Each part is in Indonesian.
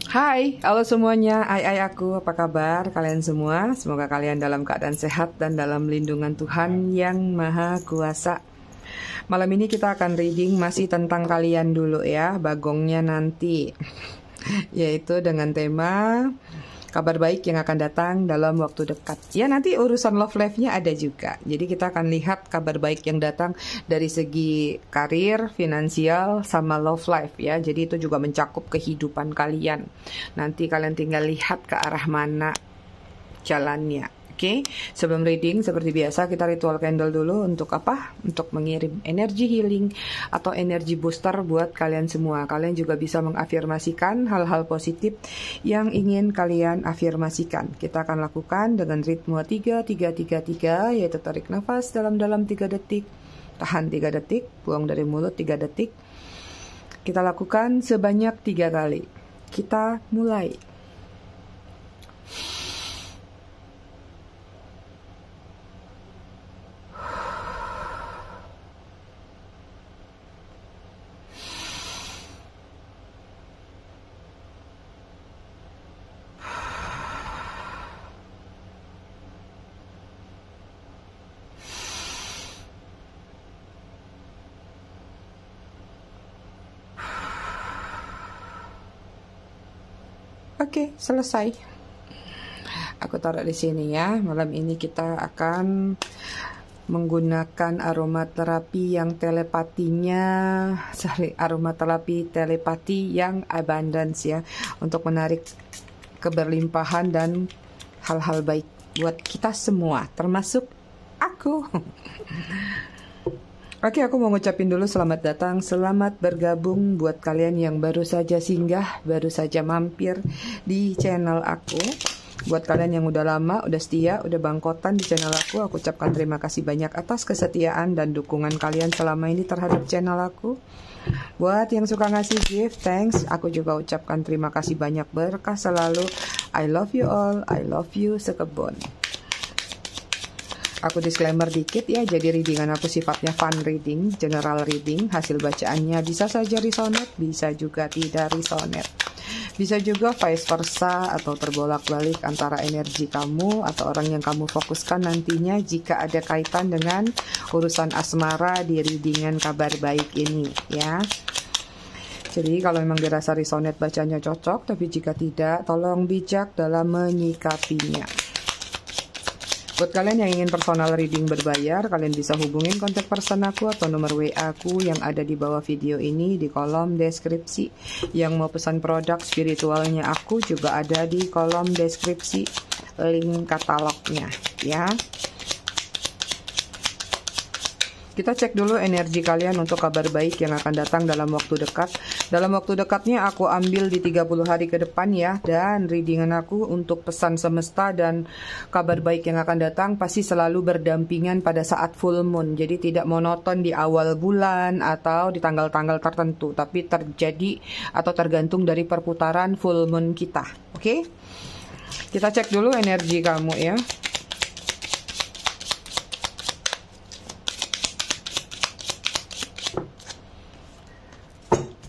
Hai, halo semuanya. Ai aku, apa kabar kalian semua? Semoga kalian dalam keadaan sehat dan dalam lindungan Tuhan yang Maha Kuasa. Malam ini kita akan reading masih tentang kalian dulu ya, bagongnya nanti. Yaitu dengan tema kabar baik yang akan datang dalam waktu dekat. Ya, nanti urusan love life-nya ada juga. Jadi kita akan lihat kabar baik yang datang dari segi karir, finansial, sama love life ya. Jadi itu juga mencakup kehidupan kalian. Nanti kalian tinggal lihat ke arah mana jalannya. Oke, sebelum reading seperti biasa kita ritual candle dulu untuk apa? Untuk mengirim energi healing atau energi booster buat kalian semua. Kalian juga bisa mengafirmasikan hal-hal positif yang ingin kalian afirmasikan. Kita akan lakukan dengan ritme 3-3-3-3, yaitu tarik nafas dalam-dalam 3 detik, tahan 3 detik, buang dari mulut 3 detik. Kita lakukan sebanyak 3 kali. Kita mulai. Oke, selesai. Aku taruh di sini ya. Malam ini kita akan menggunakan aromaterapi yang aromaterapi telepati yang abundance ya, untuk menarik keberlimpahan dan hal-hal baik buat kita semua, termasuk aku. Oke, aku mau ngucapin dulu selamat datang, selamat bergabung buat kalian yang baru saja singgah, baru saja mampir di channel aku. Buat kalian yang udah lama, udah setia, udah bangkotan di channel aku ucapkan terima kasih banyak atas kesetiaan dan dukungan kalian selama ini terhadap channel aku. Buat yang suka ngasih gift, thanks. Aku juga ucapkan terima kasih banyak, berkah selalu. I love you all, I love you sekebon. Aku disclaimer dikit ya, jadi readingan aku sifatnya fun reading, general reading. Hasil bacaannya bisa saja resonate, bisa juga tidak resonate. Bisa juga vice versa atau terbolak-balik antara energi kamu atau orang yang kamu fokuskan nantinya jika ada kaitan dengan urusan asmara di readingan kabar baik ini ya. Jadi kalau memang dirasa resonate bacanya cocok, tapi jika tidak, tolong bijak dalam menyikapinya. Buat kalian yang ingin personal reading berbayar, kalian bisa hubungin kontak person aku atau nomor WA aku yang ada di bawah video ini di kolom deskripsi. Yang mau pesan produk spiritualnya aku juga ada di kolom deskripsi, link katalognya ya. Kita cek dulu energi kalian untuk kabar baik yang akan datang dalam waktu dekat. Dalam waktu dekatnya aku ambil di 30 hari ke depan ya. Dan readingan aku untuk pesan semesta dan kabar baik yang akan datang pasti selalu berdampingan pada saat full moon. Jadi tidak monoton di awal bulan atau di tanggal-tanggal tertentu. Tapi terjadi atau tergantung dari perputaran full moon kita. Oke? Kita cek dulu energi kamu ya.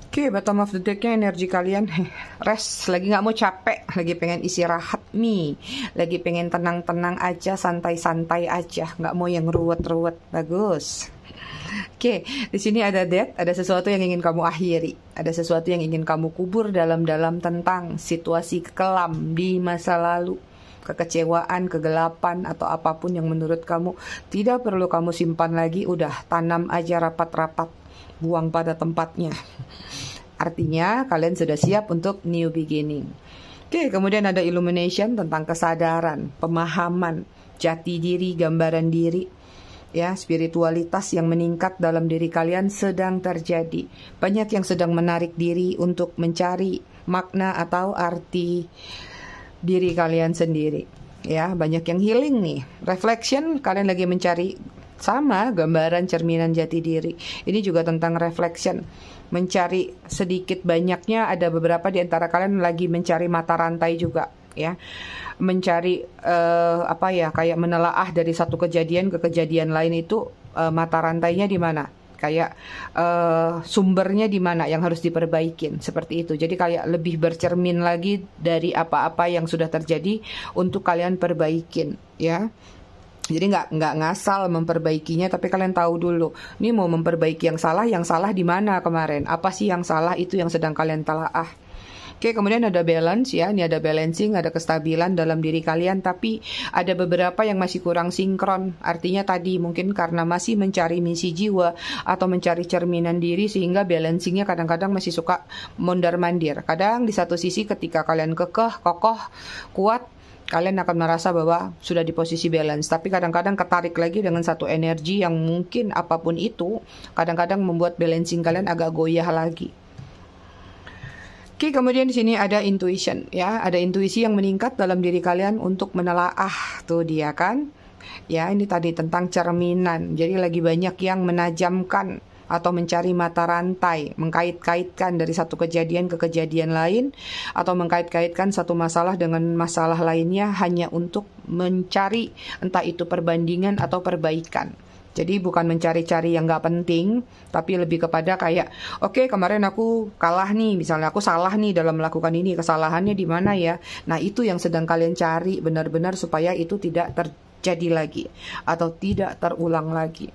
Oke, bottom of the deck-nya energi kalian rest, lagi nggak mau capek, lagi pengen istirahat nih, lagi pengen tenang-tenang aja, santai-santai aja, nggak mau yang ruwet-ruwet. Bagus. Oke, di sini ada death, ada sesuatu yang ingin kamu akhiri, ada sesuatu yang ingin kamu kubur dalam-dalam tentang situasi kelam di masa lalu. Kekecewaan, kegelapan, atau apapun yang menurut kamu tidak perlu kamu simpan lagi, udah tanam aja rapat-rapat, buang pada tempatnya. Artinya kalian sudah siap untuk new beginning. Oke, kemudian ada illumination tentang kesadaran, pemahaman, jati diri, gambaran diri. Ya, spiritualitas yang meningkat dalam diri kalian sedang terjadi. Banyak yang sedang menarik diri untuk mencari makna atau arti diri kalian sendiri. Ya, banyak yang healing nih. Reflection, kalian lagi mencari sama gambaran cerminan jati diri. Ini juga tentang reflection. Mencari sedikit banyaknya, ada beberapa di antara kalian lagi mencari mata rantai juga ya, mencari kayak menelaah dari satu kejadian ke kejadian lain itu, mata rantainya di mana, kayak sumbernya di mana yang harus diperbaikin, seperti itu. Jadi kayak lebih bercermin lagi dari apa-apa yang sudah terjadi untuk kalian perbaikin, ya. Jadi nggak ngasal memperbaikinya, tapi kalian tahu dulu, ini mau memperbaiki yang salah di mana kemarin, apa sih yang salah, itu yang sedang kalian telaah. Oke, kemudian ada balance ya, ini ada balancing, ada kestabilan dalam diri kalian, tapi ada beberapa yang masih kurang sinkron. Artinya tadi mungkin karena masih mencari misi jiwa atau mencari cerminan diri, sehingga balancingnya kadang-kadang masih suka mondar-mandir. Kadang di satu sisi ketika kalian kekeh, kokoh, kuat, kalian akan merasa bahwa sudah di posisi balance, tapi kadang-kadang ketarik lagi dengan satu energi yang mungkin apapun itu, kadang-kadang membuat balancing kalian agak goyah lagi. Oke, kemudian di sini ada intuition, ya, ada intuisi yang meningkat dalam diri kalian untuk menelaah, tuh dia kan, ya, ini tadi tentang cerminan, jadi lagi banyak yang menajamkan atau mencari mata rantai, mengkait-kaitkan dari satu kejadian ke kejadian lain, atau mengkait-kaitkan satu masalah dengan masalah lainnya hanya untuk mencari entah itu perbandingan atau perbaikan. Jadi bukan mencari-cari yang nggak penting, tapi lebih kepada kayak, oke, kemarin aku kalah nih, misalnya aku salah nih dalam melakukan ini, kesalahannya di mana ya? Nah, itu yang sedang kalian cari benar-benar supaya itu tidak terjadi lagi atau tidak terulang lagi.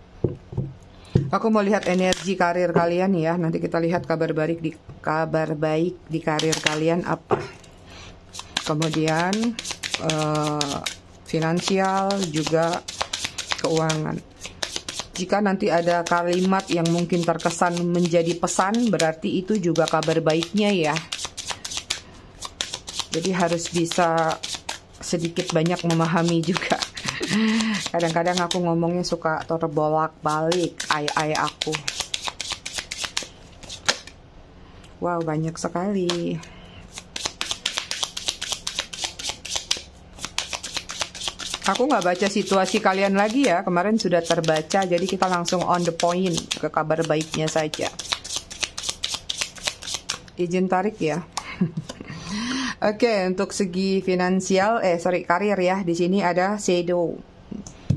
Aku mau lihat energi karir kalian ya. Nanti kita lihat kabar baik di karir kalian apa. Kemudian finansial juga keuangan. Jika nanti ada kalimat yang mungkin terkesan menjadi pesan, berarti itu juga kabar baiknya ya. Jadi harus bisa sedikit banyak memahami juga. Kadang-kadang aku ngomongnya suka terbolak-balik ai aku. Wow, banyak sekali. Aku nggak baca situasi kalian lagi ya, kemarin sudah terbaca, jadi kita langsung on the point ke kabar baiknya saja. Izin tarik ya. Oke, untuk segi finansial, karir ya, di sini ada shadow.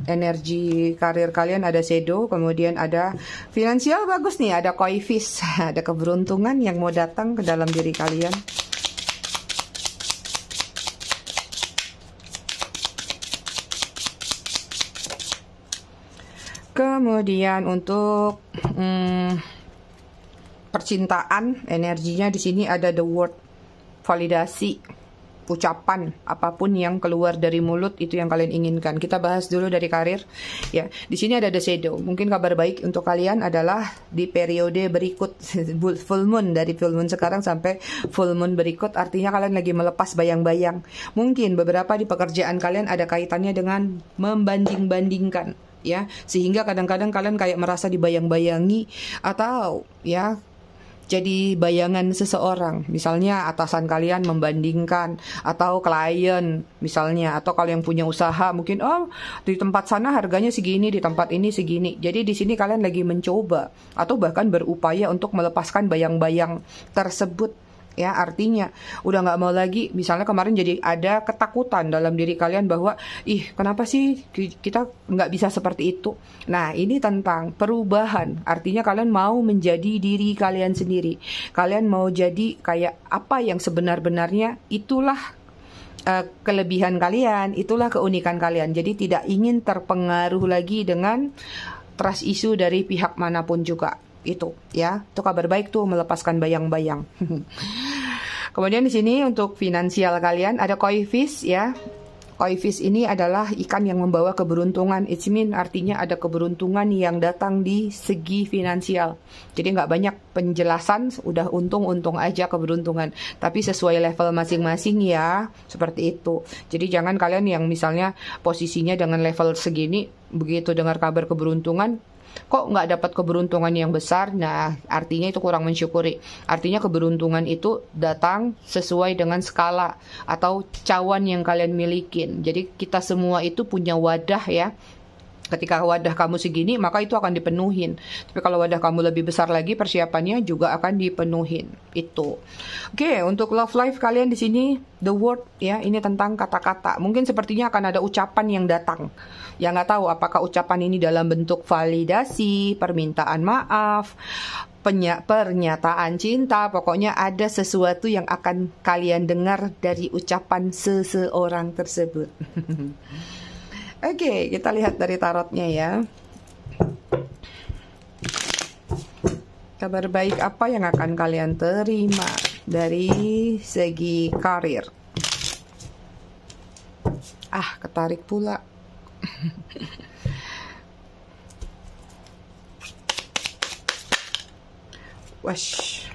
Energi karir kalian ada shadow, kemudian ada finansial bagus nih, ada koi fish, ada keberuntungan yang mau datang ke dalam diri kalian. Kemudian untuk percintaan, energinya di sini ada the word, validasi, ucapan, apapun yang keluar dari mulut itu yang kalian inginkan. Kita bahas dulu dari karir. Ya, di sini ada the shadow. Mungkin kabar baik untuk kalian adalah di periode berikut, full moon, dari full moon sekarang sampai full moon berikut, artinya kalian lagi melepas bayang-bayang. Mungkin beberapa di pekerjaan kalian ada kaitannya dengan membanding-bandingkan, ya, sehingga kadang-kadang kalian kayak merasa dibayang-bayangi atau ya jadi bayangan seseorang, misalnya atasan kalian membandingkan, atau klien misalnya, atau kalau yang punya usaha mungkin, oh di tempat sana harganya segini, di tempat ini segini. Jadi di sini kalian lagi mencoba atau bahkan berupaya untuk melepaskan bayang-bayang tersebut. Ya, artinya udah nggak mau lagi, misalnya kemarin jadi ada ketakutan dalam diri kalian bahwa, kenapa sih kita nggak bisa seperti itu. Nah, ini tentang perubahan, artinya kalian mau menjadi diri kalian sendiri. Kalian mau jadi kayak apa yang sebenar-benarnya, itulah kelebihan kalian, itulah keunikan kalian. Jadi tidak ingin terpengaruh lagi dengan trust issue dari pihak manapun juga. Itu ya, itu kabar baik tuh, melepaskan bayang-bayang. Kemudian di sini untuk finansial kalian ada koi fish ya. Koi fish ini adalah ikan yang membawa keberuntungan. It means artinya ada keberuntungan yang datang di segi finansial. Jadi nggak banyak penjelasan, udah untung-untung aja keberuntungan. Tapi sesuai level masing-masing ya, seperti itu. Jadi jangan kalian yang misalnya posisinya dengan level segini, begitu dengar kabar keberuntungan, kok nggak dapat keberuntungan yang besar. Nah, artinya itu kurang mensyukuri. Artinya keberuntungan itu datang sesuai dengan skala atau cawan yang kalian milikin. Jadi kita semua itu punya wadah ya, Ketika wadah kamu segini, maka itu akan dipenuhin. Tapi kalau wadah kamu lebih besar lagi, persiapannya juga akan dipenuhin. Itu. Oke, untuk love life kalian di sini, the word ya, ini tentang kata-kata. Mungkin sepertinya akan ada ucapan yang datang. Ya nggak tahu apakah ucapan ini dalam bentuk validasi, permintaan maaf, pernyataan cinta, pokoknya ada sesuatu yang akan kalian dengar dari ucapan seseorang tersebut. Oke, kita lihat dari tarotnya ya. Kabar baik apa yang akan kalian terima dari segi karir? Ah, ketarik pula. Wash.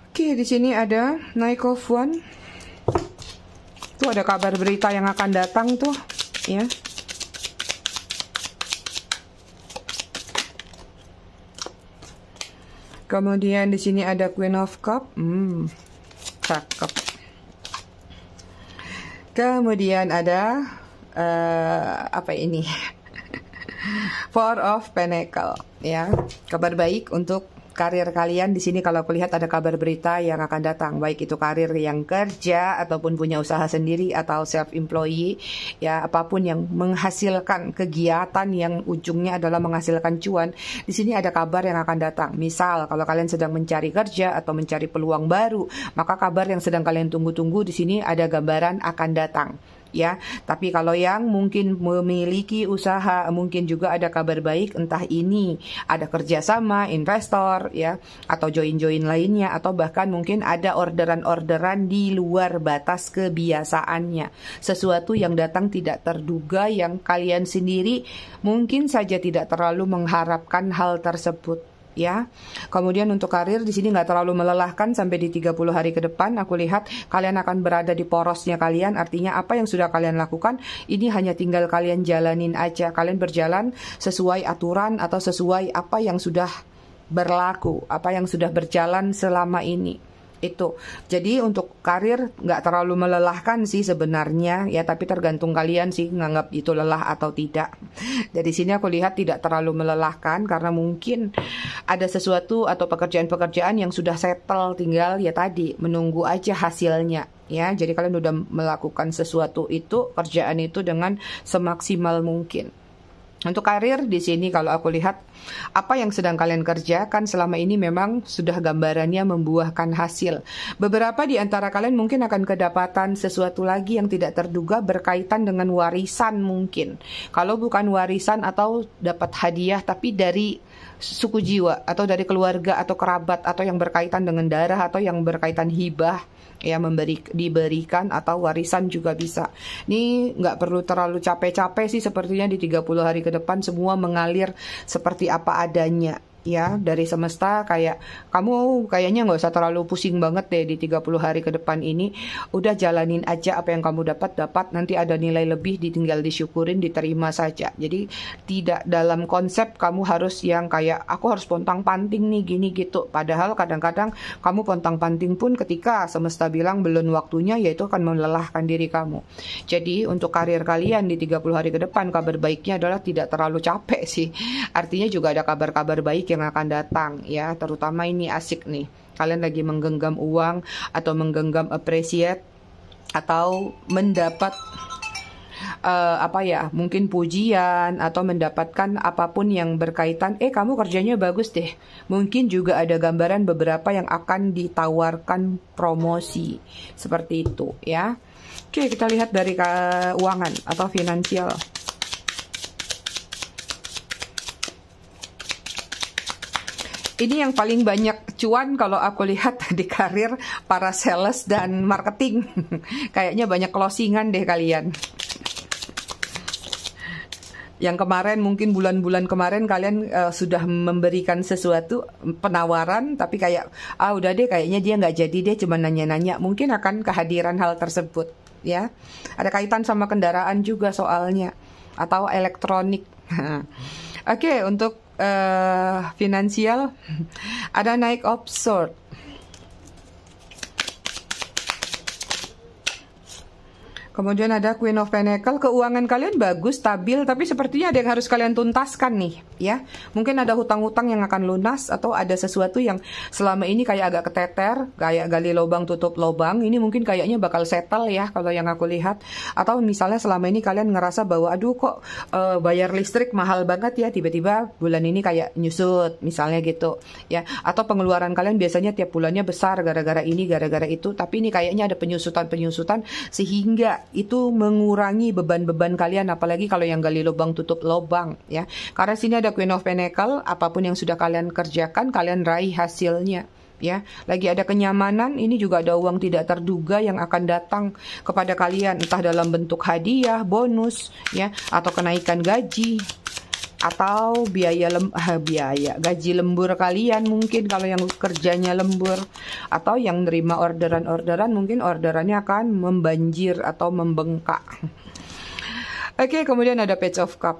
Oke, di sini ada Knight of Wands. Tuh ada kabar berita yang akan datang tuh, ya. Kemudian di sini ada Queen of Cups. Cakep. Kemudian ada apa ini? Four of Pentacles, ya. Kabar baik untuk karir kalian di sini. Kalau aku lihat ada kabar berita yang akan datang, baik itu karir yang kerja ataupun punya usaha sendiri atau self employee, ya apapun yang menghasilkan kegiatan yang ujungnya adalah menghasilkan cuan. Di sini ada kabar yang akan datang. Misal kalau kalian sedang mencari kerja atau mencari peluang baru, maka kabar yang sedang kalian tunggu-tunggu di sini ada gambaran akan datang. Ya, tapi kalau yang mungkin memiliki usaha, mungkin juga ada kabar baik, entah ini ada kerjasama, investor, ya, atau join-join lainnya, atau bahkan mungkin ada orderan-orderan di luar batas kebiasaannya. Sesuatu yang datang tidak terduga, yang kalian sendiri mungkin saja tidak terlalu mengharapkan hal tersebut. Ya, kemudian untuk karir di sini nggak terlalu melelahkan sampai di 30 hari ke depan. Aku lihat kalian akan berada di porosnya kalian. Artinya apa yang sudah kalian lakukan ini hanya tinggal kalian jalanin aja. Kalian berjalan sesuai aturan atau sesuai apa yang sudah berlaku, apa yang sudah berjalan selama ini. Itu. Jadi untuk karir nggak terlalu melelahkan sih sebenarnya ya, tapi tergantung kalian sih nganggap itu lelah atau tidak. Dari sini aku lihat tidak terlalu melelahkan karena mungkin ada sesuatu atau pekerjaan-pekerjaan yang sudah settle, tinggal ya tadi menunggu aja hasilnya ya. Jadi kalian udah melakukan sesuatu itu, kerjaan itu dengan semaksimal mungkin. Untuk karir di sini kalau aku lihat apa yang sedang kalian kerjakan selama ini memang sudah gambarannya membuahkan hasil. Beberapa di antara kalian mungkin akan kedapatan sesuatu lagi yang tidak terduga berkaitan dengan warisan mungkin. Kalau bukan warisan atau dapat hadiah tapi dari suku jiwa atau dari keluarga atau kerabat atau yang berkaitan dengan darah atau yang berkaitan hibah ya, diberikan atau warisan juga bisa. Ini nggak perlu terlalu capek-capek sih, sepertinya di 30 hari ke depan semua mengalir seperti apa adanya ya dari semesta. Kayak kamu kayaknya nggak usah terlalu pusing banget deh di 30 hari ke depan ini. Udah jalanin aja apa yang kamu dapat, nanti ada nilai lebih, tinggal disyukurin, diterima saja. Jadi tidak dalam konsep kamu harus yang kayak aku harus pontang-panting nih gini gitu. Padahal kadang-kadang kamu pontang-panting pun ketika semesta bilang belum waktunya, yaitu akan melelahkan diri kamu. Jadi untuk karir kalian di 30 hari ke depan kabar baiknya adalah tidak terlalu capek sih. Artinya juga ada kabar-kabar baik yang akan datang ya, terutama ini asik nih. Kalian lagi menggenggam uang atau menggenggam appreciate atau mendapat apa ya, mungkin pujian atau mendapatkan apapun yang berkaitan kamu kerjanya bagus deh. Mungkin juga ada gambaran beberapa yang akan ditawarkan promosi seperti itu ya. Oke, kita lihat dari keuangan atau finansial. Ini yang paling banyak cuan kalau aku lihat di karir para sales dan marketing. Kayaknya banyak closingan deh kalian. Yang kemarin mungkin bulan-bulan kemarin kalian sudah memberikan sesuatu penawaran, tapi kayak udah deh kayaknya dia nggak jadi deh, cuma nanya-nanya. Mungkin akan kehadiran hal tersebut ya. Ada kaitan sama kendaraan juga soalnya, atau elektronik. Oke, untuk finansial ada Knight of Swords. Kemudian ada Queen of Pentacle, keuangan kalian bagus, stabil, tapi sepertinya ada yang harus kalian tuntaskan nih, ya. Mungkin ada hutang-hutang yang akan lunas, atau ada sesuatu yang selama ini kayak agak keteter, kayak gali lubang tutup lubang, ini mungkin kayaknya bakal settle ya, kalau yang aku lihat. Atau misalnya selama ini kalian ngerasa bahwa, aduh kok bayar listrik mahal banget ya, tiba-tiba bulan ini kayak nyusut, misalnya gitu, ya. Atau pengeluaran kalian biasanya tiap bulannya besar, gara-gara ini, gara-gara itu, tapi ini kayaknya ada penyusutan-penyusutan, sehingga itu mengurangi beban-beban kalian, apalagi kalau yang gali lubang tutup lubang, ya. Karena sini ada Queen of Pentacle, apapun yang sudah kalian kerjakan, kalian raih hasilnya, ya. Lagi ada kenyamanan, ini juga ada uang tidak terduga yang akan datang kepada kalian, entah dalam bentuk hadiah, bonus, ya, atau kenaikan gaji, atau gaji lembur kalian, mungkin kalau yang kerjanya lembur, atau yang nerima orderan-orderan, mungkin orderannya akan membanjir atau membengkak. Oke, kemudian ada Page of Cup.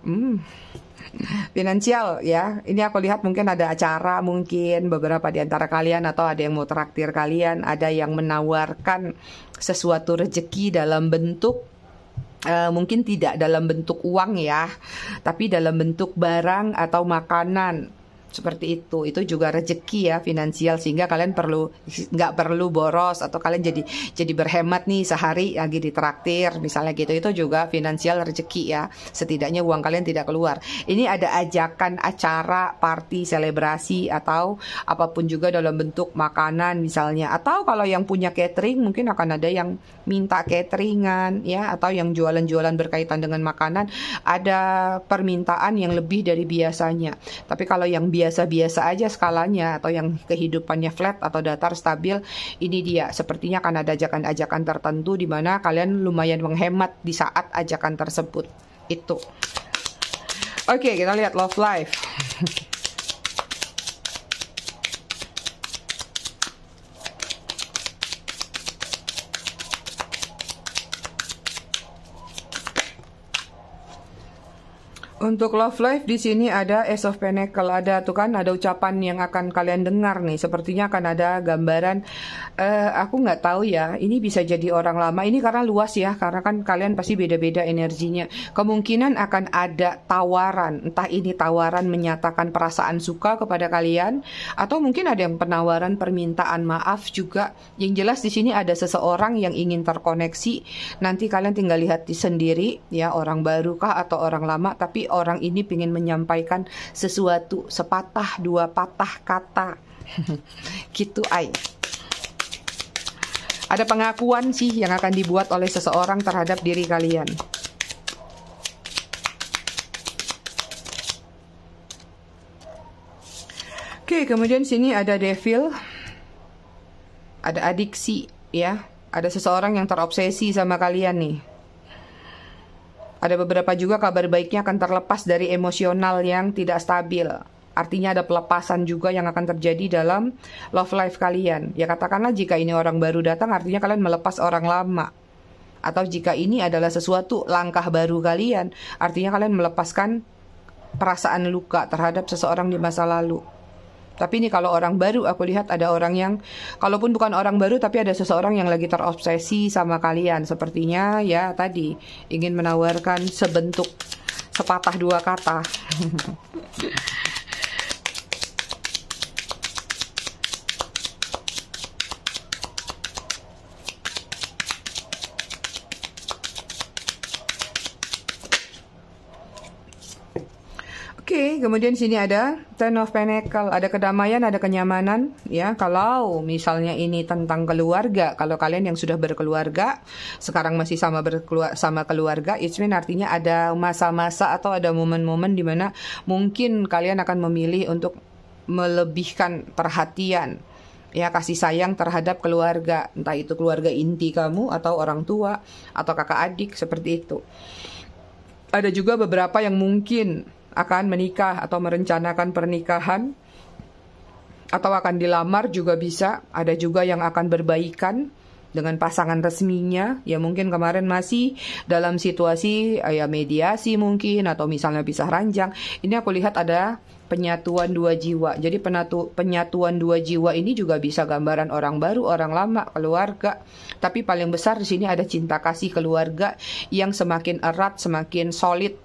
Finansial, ya. Ini aku lihat mungkin ada acara, mungkin beberapa di antara kalian, atau ada yang mau traktir kalian, ada yang menawarkan sesuatu rezeki dalam bentuk mungkin tidak dalam bentuk uang ya, tapi dalam bentuk barang atau makanan. Seperti itu juga rezeki ya, finansial, sehingga kalian nggak perlu boros, atau kalian jadi berhemat nih sehari lagi ditraktir misalnya gitu. Itu juga finansial rezeki ya, setidaknya uang kalian tidak keluar. Ini ada ajakan acara, party, selebrasi, atau apapun juga dalam bentuk makanan misalnya. Atau kalau yang punya catering, mungkin akan ada yang minta cateringan ya, atau yang jualan-jualan berkaitan dengan makanan, ada permintaan yang lebih dari biasanya. Tapi kalau yang biasa-biasa aja skalanya, atau yang kehidupannya flat atau datar stabil, ini dia sepertinya akan ada ajakan-ajakan tertentu di mana kalian lumayan menghemat di saat ajakan tersebut. Itu. Oke, kita lihat love life. Untuk love life di sini ada Ace of Pentacle, ada tuh kan, ada ucapan yang akan kalian dengar nih. Sepertinya akan ada gambaran, aku nggak tahu ya, ini bisa jadi orang lama. Ini karena luas ya, karena kan kalian pasti beda-beda energinya. Kemungkinan akan ada tawaran, entah ini tawaran menyatakan perasaan suka kepada kalian, atau mungkin ada yang penawaran permintaan maaf juga. Yang jelas di sini ada seseorang yang ingin terkoneksi. Nanti kalian tinggal lihat sendiri ya, orang baru kah atau orang lama, tapi orang ini ingin menyampaikan sesuatu, sepatah dua patah kata. Gitu ay. Ada pengakuan sih yang akan dibuat oleh seseorang terhadap diri kalian. Oke, kemudian sini ada devil. Ada adiksi ya. Ada seseorang yang terobsesi sama kalian nih. Ada beberapa juga kabar baiknya akan terlepas dari emosional yang tidak stabil. Artinya ada pelepasan juga yang akan terjadi dalam love life kalian. Ya katakanlah jika ini orang baru datang, artinya kalian melepas orang lama. Atau jika ini adalah sesuatu langkah baru kalian, artinya kalian melepaskan perasaan luka terhadap seseorang di masa lalu. Tapi ini kalau orang baru, aku lihat ada orang yang, kalaupun bukan orang baru, tapi ada seseorang yang lagi terobsesi sama kalian. Sepertinya ya tadi, ingin menawarkan sebentuk sepatah dua kata. Oke, kemudian sini ada Ten of Pentacle, ada kedamaian, ada kenyamanan, ya. Kalau misalnya ini tentang keluarga, kalau kalian yang sudah berkeluarga, sekarang masih sama keluarga, it means artinya ada masa-masa atau ada momen-momen di mana mungkin kalian akan memilih untuk melebihkan perhatian, ya, kasih sayang terhadap keluarga, entah itu keluarga inti kamu atau orang tua atau kakak adik, seperti itu. Ada juga beberapa yang mungkin akan menikah atau merencanakan pernikahan, atau akan dilamar juga bisa. Ada juga yang akan berbaikan, dengan pasangan resminya, ya mungkin kemarin masih dalam situasi ya mediasi mungkin, atau misalnya pisah ranjang. Ini aku lihat ada penyatuan dua jiwa. Jadi penyatuan dua jiwa ini juga bisa gambaran orang baru, orang lama, keluarga. Tapi paling besar di sini ada cinta kasih keluarga yang semakin erat, semakin solid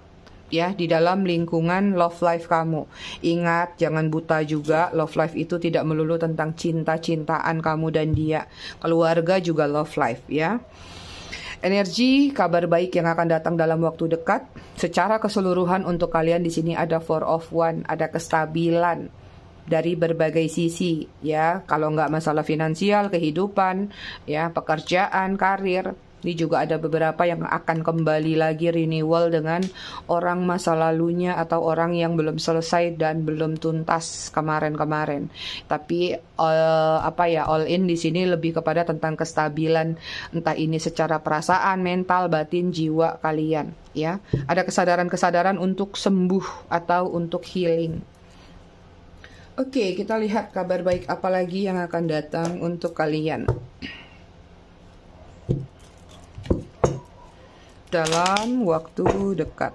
ya di dalam lingkungan love life kamu. Ingat, jangan buta juga. Love life itu tidak melulu tentang cinta-cintaan kamu dan dia. Keluarga juga love life ya. Energi kabar baik yang akan datang dalam waktu dekat. Secara keseluruhan untuk kalian di sini ada 4 of Wands, ada kestabilan dari berbagai sisi ya. Kalau nggak masalah finansial, kehidupan, ya pekerjaan, karir. Ini juga ada beberapa yang akan kembali lagi renewal dengan orang masa lalunya atau orang yang belum selesai dan belum tuntas kemarin-kemarin. Tapi all in di sini lebih kepada tentang kestabilan, entah ini secara perasaan, mental, batin, jiwa kalian ya. Ada kesadaran-kesadaran untuk sembuh atau untuk healing. Oke, kita lihat kabar baik apa lagi yang akan datang untuk kalian dalam waktu dekat.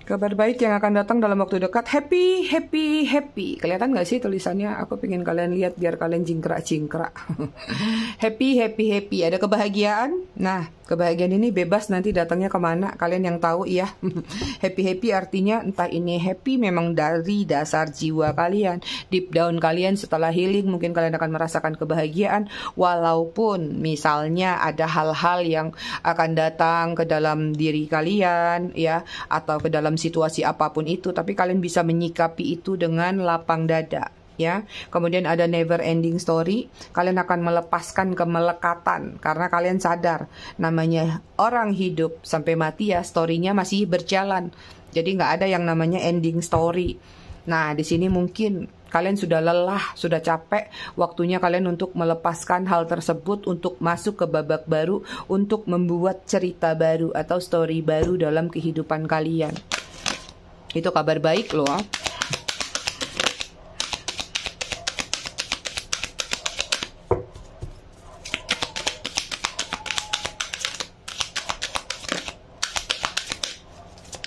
Kabar baik yang akan datang dalam waktu dekat. Happy, happy, happy. Kelihatan nggak sih tulisannya? Aku pengen kalian lihat biar kalian jingkrak-jingkrak. Happy, happy, happy. Ada kebahagiaan. Nah, kebahagiaan ini bebas nanti datangnya kemana. Kalian yang tahu ya. Happy, happy artinya entah ini happy memang dari dasar jiwa kalian. Deep down kalian setelah healing mungkin kalian akan merasakan kebahagiaan. Walaupun misalnya ada hal-hal yang akan datang ke dalam diri kalian ya. Atau ke dalam situasi apapun itu, tapi kalian bisa menyikapi itu dengan lapang dada ya. Kemudian ada never ending story. Kalian akan melepaskan kemelekatan karena kalian sadar namanya orang hidup sampai mati ya, story-nya masih berjalan. Jadi nggak ada yang namanya ending story. Nah, di sini mungkin kalian sudah lelah, sudah capek, waktunya kalian untuk melepaskan hal tersebut, untuk masuk ke babak baru, untuk membuat cerita baru atau story baru dalam kehidupan kalian. Itu kabar baik loh.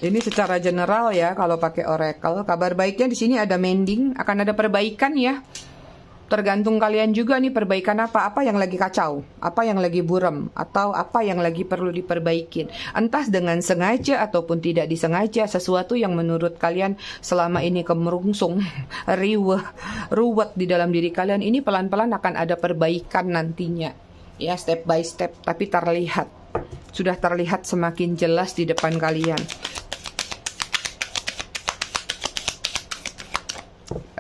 Ini secara general ya kalau pakai oracle. Kabar baiknya di sini ada mending, akan ada perbaikan ya. Tergantung kalian juga nih perbaikan apa yang lagi kacau, apa yang lagi buram, atau apa yang lagi perlu diperbaikin. Entah dengan sengaja ataupun tidak disengaja, sesuatu yang menurut kalian selama ini kemerungsung, ruwet di dalam diri kalian, ini pelan-pelan akan ada perbaikan nantinya. Ya, step by step, tapi terlihat. Sudah terlihat semakin jelas di depan kalian.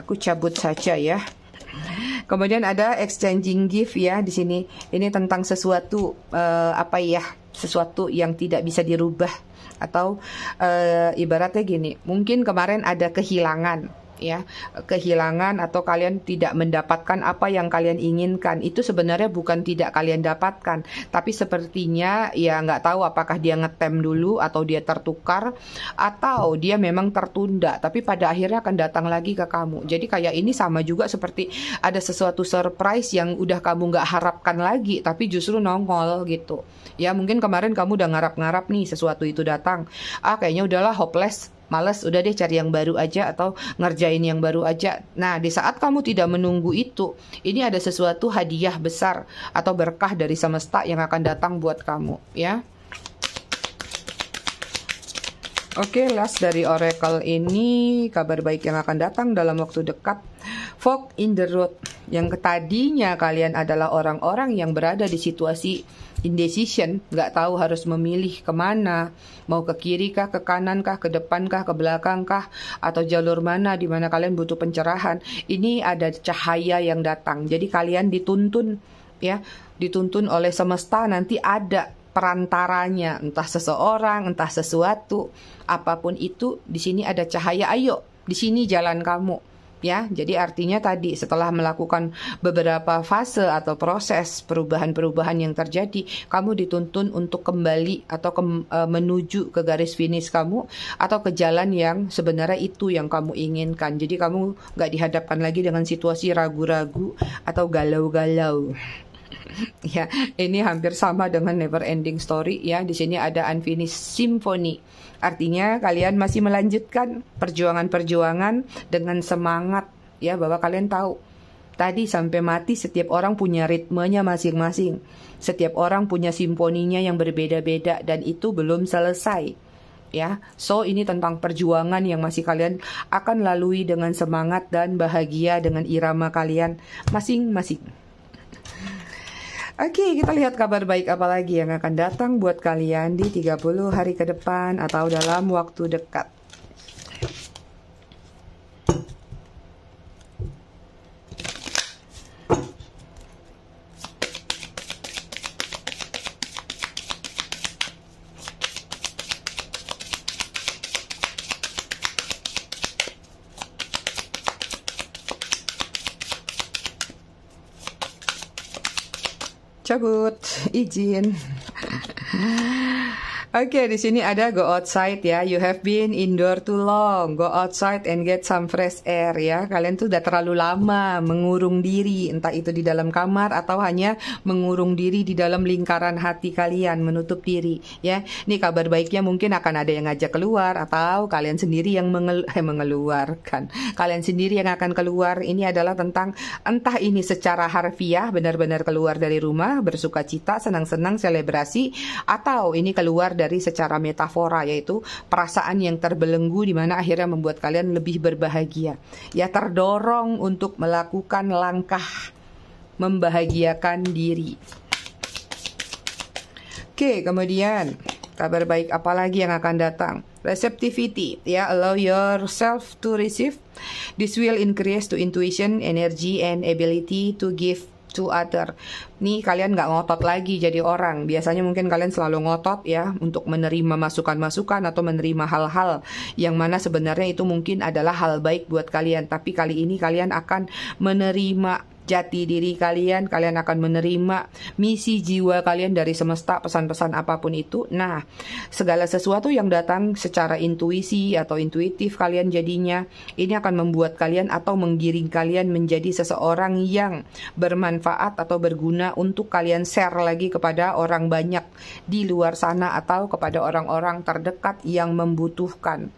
Aku cabut saja ya. Kemudian ada exchanging gift ya di sini. Ini tentang sesuatu sesuatu yang tidak bisa dirubah atau ibaratnya gini. Mungkin kemarin ada kehilangan ya, kehilangan atau kalian tidak mendapatkan apa yang kalian inginkan. Itu sebenarnya bukan tidak kalian dapatkan, tapi sepertinya ya nggak tahu apakah dia ngetem dulu atau dia tertukar atau dia memang tertunda, tapi pada akhirnya akan datang lagi ke kamu. Jadi kayak ini sama juga seperti ada sesuatu surprise yang udah kamu nggak harapkan lagi tapi justru nongol gitu ya. Mungkin kemarin kamu udah ngarap-ngarap nih sesuatu itu datang, kayaknya udahlah hopeless, males, udah deh cari yang baru aja atau ngerjain yang baru aja. Nah, di saat kamu tidak menunggu itu, ini ada sesuatu hadiah besar atau berkah dari semesta yang akan datang buat kamu ya. Oke, last dari oracle ini, kabar baik yang akan datang dalam waktu dekat. Fork in the road, yang tadinya kalian adalah orang-orang yang berada di situasi indecision, nggak tahu harus memilih kemana, mau ke kiri kah, ke kanan kah, ke depan kah, ke belakang kah, atau jalur mana di mana kalian butuh pencerahan. Ini ada cahaya yang datang, jadi kalian dituntun ya, dituntun oleh semesta. Nanti ada perantaranya, entah seseorang, entah sesuatu, apapun itu. Di sini ada cahaya, ayo di sini jalan kamu Ya, jadi artinya tadi setelah melakukan beberapa fase atau proses perubahan-perubahan yang terjadi, kamu dituntun untuk kembali atau menuju ke garis finish kamu atau ke jalan yang sebenarnya itu yang kamu inginkan. Jadi kamu nggak dihadapkan lagi dengan situasi ragu-ragu atau galau-galau. Ya, ini hampir sama dengan Never Ending Story ya. Di sini ada Unfinished Symphony. Artinya kalian masih melanjutkan perjuangan-perjuangan dengan semangat ya, bahwa kalian tahu tadi sampai mati setiap orang punya ritmenya masing-masing. Setiap orang punya simfoninya yang berbeda-beda dan itu belum selesai. Ya, so ini tentang perjuangan yang masih kalian akan lalui dengan semangat dan bahagia dengan irama kalian masing-masing. Oke, kita lihat kabar baik apa lagi yang akan datang buat kalian di 30 hari ke depan atau dalam waktu dekat. Cabut, izin. Oke, di sini ada go outside ya. You have been indoor too long. Go outside and get some fresh air ya. Kalian tuh udah terlalu lama mengurung diri, entah itu di dalam kamar atau hanya mengurung diri di dalam lingkaran hati kalian, menutup diri ya. Ini kabar baiknya mungkin akan ada yang ngajak keluar atau kalian sendiri yang mengeluarkan. Kalian sendiri yang akan keluar. Ini adalah tentang entah ini secara harfiah benar-benar keluar dari rumah, bersuka cita, senang-senang, selebrasi, atau ini keluar dari secara metafora, yaitu perasaan yang terbelenggu di mana akhirnya membuat kalian lebih berbahagia. Ya, terdorong untuk melakukan langkah membahagiakan diri. Oke, kemudian kabar baik apa lagi yang akan datang? Receptivity, ya, allow yourself to receive. This will increase to intuition, energy, and ability to give to other. Nih kalian nggak ngotot lagi jadi orang. Biasanya mungkin kalian selalu ngotot ya untuk menerima masukan-masukan atau menerima hal-hal yang mana sebenarnya itu mungkin adalah hal baik buat kalian. Tapi kali ini kalian akan menerima jati diri kalian, kalian akan menerima misi jiwa kalian dari semesta, pesan-pesan apapun itu. Nah, segala sesuatu yang datang secara intuisi atau intuitif kalian jadinya, ini akan membuat kalian atau menggiring kalian menjadi seseorang yang bermanfaat atau berguna untuk kalian share lagi kepada orang banyak di luar sana atau kepada orang-orang terdekat yang membutuhkan.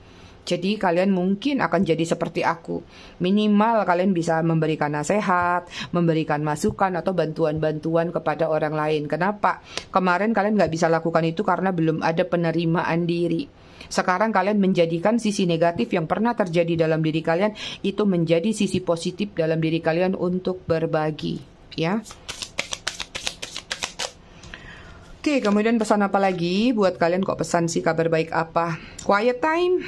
Jadi kalian mungkin akan jadi seperti aku. Minimal kalian bisa memberikan nasihat, memberikan masukan atau bantuan-bantuan kepada orang lain. Kenapa? Kemarin kalian nggak bisa lakukan itu karena belum ada penerimaan diri. Sekarang kalian menjadikan sisi negatif yang pernah terjadi dalam diri kalian itu menjadi sisi positif dalam diri kalian untuk berbagi, ya. Oke, kemudian pesan apa lagi buat kalian? Kok pesan sih, kabar baik apa? Quiet time.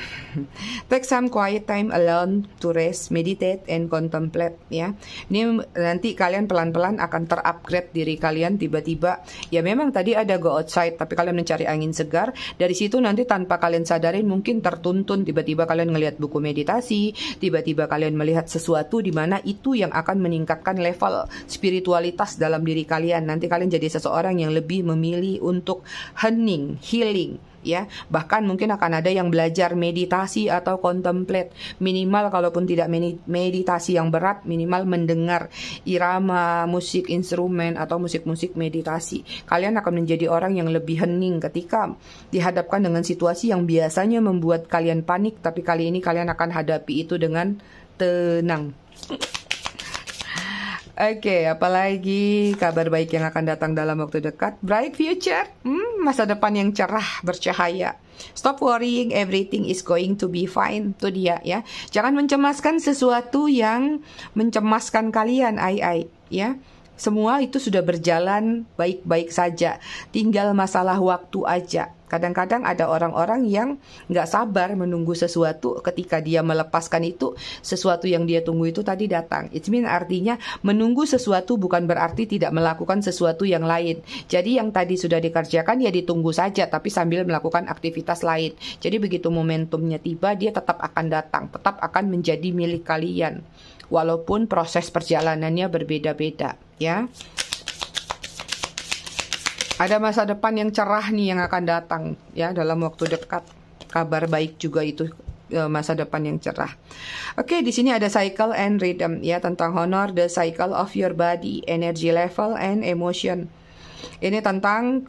Take some quiet time alone to rest, meditate, and contemplate ya. Ini nanti kalian pelan-pelan akan terupgrade diri kalian tiba-tiba. Ya memang tadi ada go outside, tapi kalian mencari angin segar. Dari situ nanti tanpa kalian sadarin mungkin tertuntun tiba-tiba kalian ngelihat buku meditasi, tiba-tiba kalian melihat sesuatu di mana itu yang akan meningkatkan level spiritualitas dalam diri kalian. Nanti kalian jadi seseorang yang lebih memilih untuk healing ya. Bahkan mungkin akan ada yang belajar meditasi atau contemplate. Minimal kalaupun tidak meditasi yang berat, minimal mendengar irama, musik instrumen atau musik-musik meditasi. Kalian akan menjadi orang yang lebih hening ketika dihadapkan dengan situasi yang biasanya membuat kalian panik, tapi kali ini kalian akan hadapi itu dengan tenang. Oke, apalagi kabar baik yang akan datang dalam waktu dekat? Bright future, masa depan yang cerah, bercahaya. Stop worrying, everything is going to be fine. Itu dia ya. Jangan mencemaskan sesuatu yang mencemaskan kalian, ya. Semua itu sudah berjalan baik-baik saja. Tinggal masalah waktu aja. Kadang-kadang ada orang-orang yang nggak sabar menunggu sesuatu, ketika dia melepaskan itu, sesuatu yang dia tunggu itu tadi datang. It means artinya menunggu sesuatu bukan berarti tidak melakukan sesuatu yang lain. Jadi yang tadi sudah dikerjakan ya ditunggu saja, tapi sambil melakukan aktivitas lain. Jadi begitu momentumnya tiba, dia tetap akan datang, tetap akan menjadi milik kalian. Walaupun proses perjalanannya berbeda-beda, ya. Ada masa depan yang cerah nih yang akan datang, ya, dalam waktu dekat. Kabar baik juga itu, masa depan yang cerah. Oke, di sini ada cycle and rhythm, ya, tentang honor the cycle of your body, energy level and emotion. Ini tentang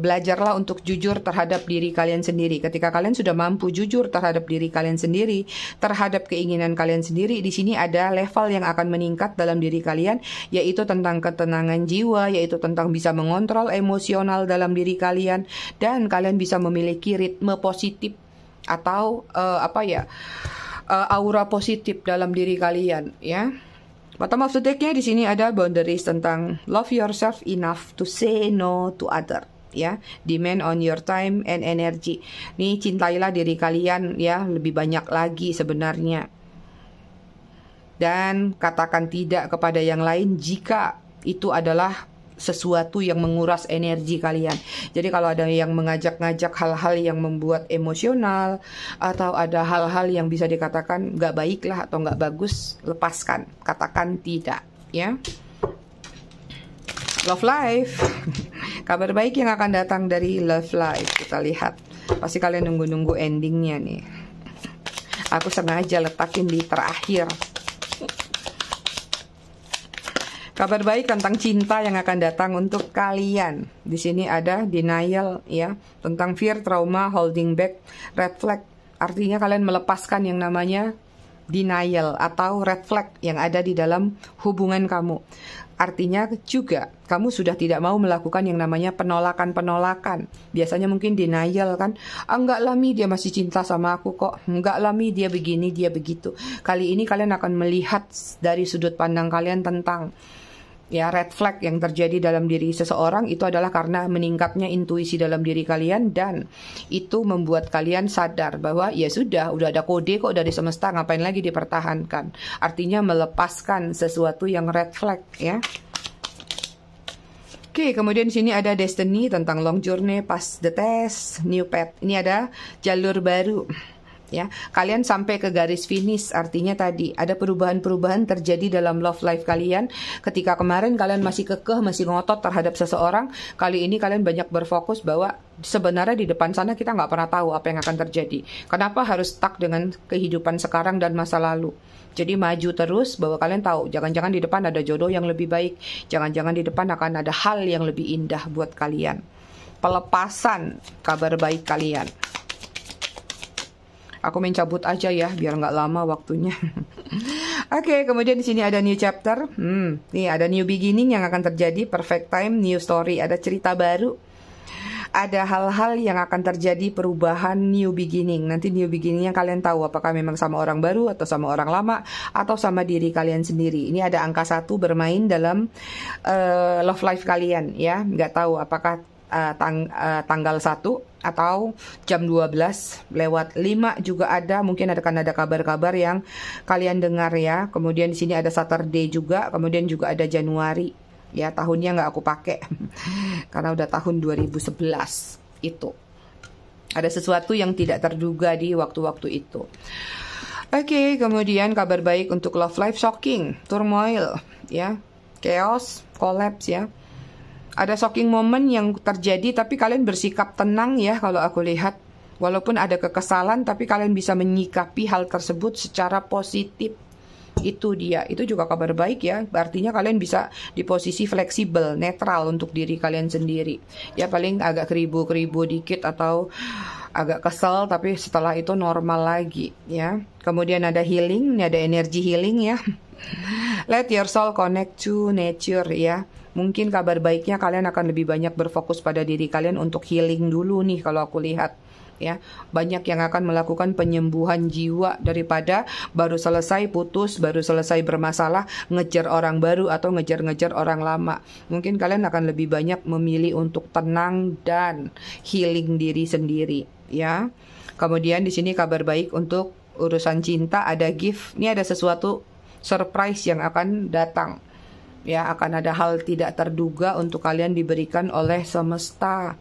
belajarlah untuk jujur terhadap diri kalian sendiri. Ketika kalian sudah mampu jujur terhadap diri kalian sendiri, terhadap keinginan kalian sendiri, di sini ada level yang akan meningkat dalam diri kalian, yaitu tentang ketenangan jiwa, yaitu tentang bisa mengontrol emosional dalam diri kalian, dan kalian bisa memiliki ritme positif atau aura positif dalam diri kalian, ya. Bottom of the deck-nya di sini ada boundaries tentang love yourself enough to say no to other, ya. Demand on your time and energy. Nih, cintailah diri kalian, ya, lebih banyak lagi sebenarnya. Dan katakan tidak kepada yang lain jika itu adalah sesuatu yang menguras energi kalian. Jadi kalau ada yang mengajak-ngajak hal-hal yang membuat emosional, atau ada hal-hal yang bisa dikatakan nggak baik lah atau nggak bagus, lepaskan, katakan tidak, ya. Love life. Kabar baik yang akan datang dari love life. Kita lihat. Pasti kalian nunggu-nunggu endingnya nih. Aku sengaja letakin di terakhir. Kabar baik tentang cinta yang akan datang untuk kalian. Di sini ada denial, ya, tentang fear, trauma, holding back, red flag. Artinya kalian melepaskan yang namanya denial atau red flag yang ada di dalam hubungan kamu. Artinya juga kamu sudah tidak mau melakukan yang namanya penolakan-penolakan. Biasanya mungkin denial kan, enggak lah Mi, dia masih cinta sama aku kok. Enggak lah Mi, dia begini, dia begitu. Kali ini kalian akan melihat dari sudut pandang kalian tentang, ya, red flag yang terjadi dalam diri seseorang itu adalah karena meningkatnya intuisi dalam diri kalian, dan itu membuat kalian sadar bahwa ya sudah, udah ada kode kok dari semesta, ngapain lagi dipertahankan. Artinya melepaskan sesuatu yang red flag, ya. Oke, kemudian di sini ada destiny tentang long journey, pass the test, new path. Ini ada jalur baru. Ya, kalian sampai ke garis finish, artinya tadi ada perubahan-perubahan terjadi dalam love life kalian. Ketika kemarin kalian masih kekeh, masih ngotot terhadap seseorang, kali ini kalian banyak berfokus bahwa sebenarnya di depan sana kita nggak pernah tahu apa yang akan terjadi. Kenapa harus stuck dengan kehidupan sekarang dan masa lalu? Jadi maju terus, bahwa kalian tahu jangan-jangan di depan ada jodoh yang lebih baik, jangan-jangan di depan akan ada hal yang lebih indah buat kalian. Pelepasan kabar baik kalian. Aku mencabut aja ya, biar nggak lama waktunya. Oke, kemudian di sini ada new chapter. Nih ada new beginning yang akan terjadi, perfect time, new story, ada cerita baru. Ada hal-hal yang akan terjadi, perubahan, new beginning. Nanti new beginningnya kalian tahu apakah memang sama orang baru, atau sama orang lama, atau sama diri kalian sendiri. Ini ada angka 1 bermain dalam love life kalian, ya. Nggak tahu apakah tanggal 1 atau jam 12:05 juga ada, mungkin akan ada kabar-kabar yang kalian dengar, ya. Kemudian di sini ada Saturday juga, kemudian juga ada Januari, ya. Tahunnya nggak aku pakai karena udah tahun 2011 itu. Ada sesuatu yang tidak terduga di waktu-waktu itu. Oke, kemudian kabar baik untuk love life, shocking, turmoil, ya, chaos, collapse, ya. Ada shocking moment yang terjadi, tapi kalian bersikap tenang, ya, kalau aku lihat. Walaupun ada kekesalan, tapi kalian bisa menyikapi hal tersebut secara positif. Itu dia, itu juga kabar baik, ya. Artinya kalian bisa di posisi fleksibel, netral untuk diri kalian sendiri. Ya, paling agak keribu-keribu dikit atau agak kesel, tapi setelah itu normal lagi, ya. Kemudian ada healing, ini ada energi healing, ya. Let your soul connect to nature, ya. Mungkin kabar baiknya kalian akan lebih banyak berfokus pada diri kalian untuk healing dulu nih kalau aku lihat, ya. Banyak yang akan melakukan penyembuhan jiwa daripada baru selesai putus, baru selesai bermasalah, ngejar orang baru atau ngejar-ngejar orang lama. Mungkin kalian akan lebih banyak memilih untuk tenang dan healing diri sendiri, ya. Kemudian di sini kabar baik untuk urusan cinta, ada gift. Ini ada sesuatu surprise yang akan datang. Ya, akan ada hal tidak terduga untuk kalian diberikan oleh semesta.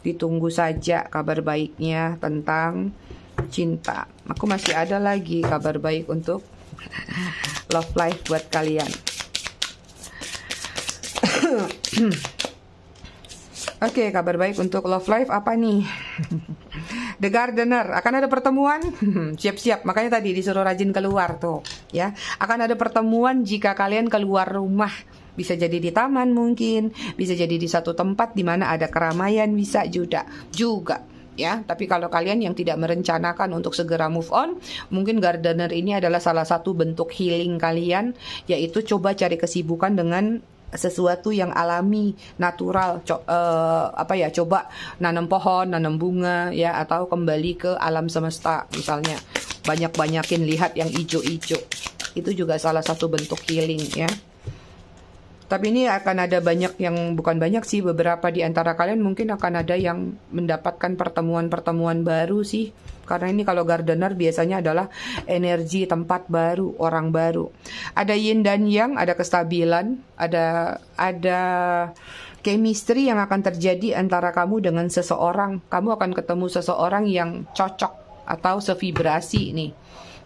Ditunggu saja kabar baiknya tentang cinta. Aku masih ada lagi kabar baik untuk love life buat kalian. Oke, kabar baik untuk love life apa nih? The Gardener, akan ada pertemuan. Siap-siap, makanya tadi disuruh rajin keluar tuh, ya. Akan ada pertemuan jika kalian keluar rumah. Bisa jadi di taman mungkin, bisa jadi di satu tempat di mana ada keramaian, bisa juga, ya. Tapi kalau kalian yang tidak merencanakan untuk segera move on, mungkin Gardener ini adalah salah satu bentuk healing kalian, yaitu coba cari kesibukan dengan sesuatu yang alami, natural, coba nanam pohon, nanam bunga, ya, atau kembali ke alam semesta, misalnya banyak-banyakin lihat yang ijo-ijo, itu juga salah satu bentuk healing, ya. Tapi ini akan ada banyak yang, bukan banyak sih, beberapa di antara kalian mungkin akan ada yang mendapatkan pertemuan-pertemuan baru sih. Karena ini kalau Gardener biasanya adalah energi tempat baru, orang baru. Ada yin dan yang, ada kestabilan, ada chemistry yang akan terjadi antara kamu dengan seseorang. Kamu akan ketemu seseorang yang cocok atau sevibrasi nih.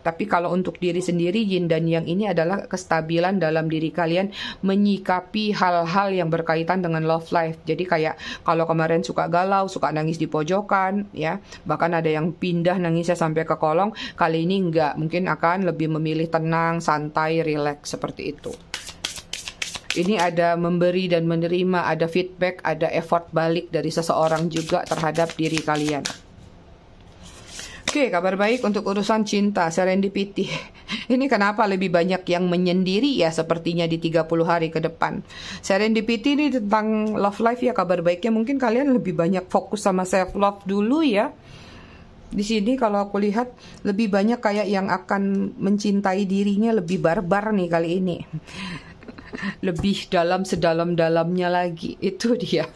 Tapi kalau untuk diri sendiri, yin dan yang ini adalah kestabilan dalam diri kalian menyikapi hal-hal yang berkaitan dengan love life. Jadi kayak kalau kemarin suka galau, suka nangis di pojokan, ya, bahkan ada yang pindah nangisnya sampai ke kolong, kali ini enggak, mungkin akan lebih memilih tenang, santai, relax, seperti itu. Ini ada memberi dan menerima, ada feedback, ada effort balik dari seseorang juga terhadap diri kalian. Oke, kabar baik untuk urusan cinta, serendipity. Ini kenapa lebih banyak yang menyendiri ya sepertinya di 30 hari ke depan. Serendipity ini tentang love life ya, kabar baiknya mungkin kalian lebih banyak fokus sama self love dulu ya. Di sini kalau aku lihat lebih banyak kayak yang akan mencintai dirinya lebih barbar nih kali ini. Lebih dalam, sedalam-dalamnya lagi. Itu dia.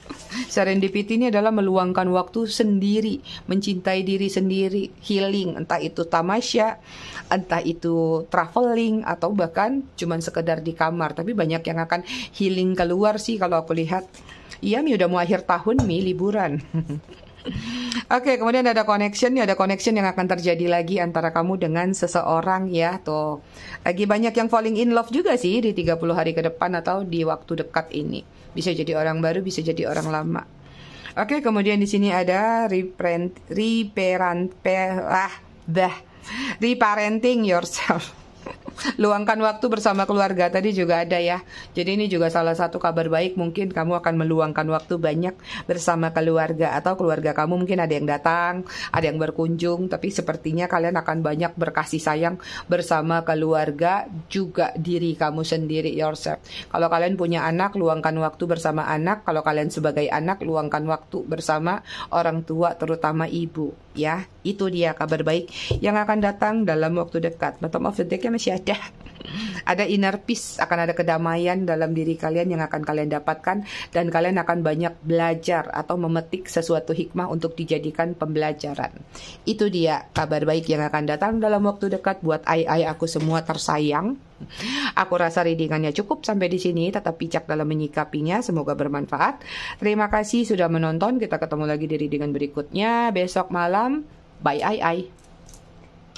Serendipity ini adalah meluangkan waktu sendiri, mencintai diri sendiri, healing, entah itu tamasya, entah itu traveling, atau bahkan cuman sekedar di kamar. Tapi banyak yang akan healing keluar sih kalau aku lihat. Iya, Mi udah mau akhir tahun, Mi liburan. Oke, kemudian ada connection yang akan terjadi lagi antara kamu dengan seseorang ya. Tuh, lagi banyak yang falling in love juga sih di 30 hari ke depan atau di waktu dekat ini. Bisa jadi orang baru, bisa jadi orang lama. Oke, kemudian di sini ada reparenting yourself. Luangkan waktu bersama keluarga tadi juga ada ya. Jadi ini juga salah satu kabar baik, mungkin kamu akan meluangkan waktu banyak bersama keluarga, atau keluarga kamu mungkin ada yang datang, ada yang berkunjung, tapi sepertinya kalian akan banyak berkasih sayang bersama keluarga, juga diri kamu sendiri, yourself. Kalau kalian punya anak, luangkan waktu bersama anak. Kalau kalian sebagai anak, luangkan waktu bersama orang tua, terutama ibu ya. Itu dia kabar baik yang akan datang dalam waktu dekat. Bottom of the deck masih ada. Ada inner peace, akan ada kedamaian dalam diri kalian yang akan kalian dapatkan, dan kalian akan banyak belajar atau memetik sesuatu hikmah untuk dijadikan pembelajaran. Itu dia kabar baik yang akan datang dalam waktu dekat buat aku semua tersayang. Aku rasa readingannya cukup sampai di sini, tetap bijak dalam menyikapinya, semoga bermanfaat. Terima kasih sudah menonton, kita ketemu lagi di readingan berikutnya besok malam. Bye.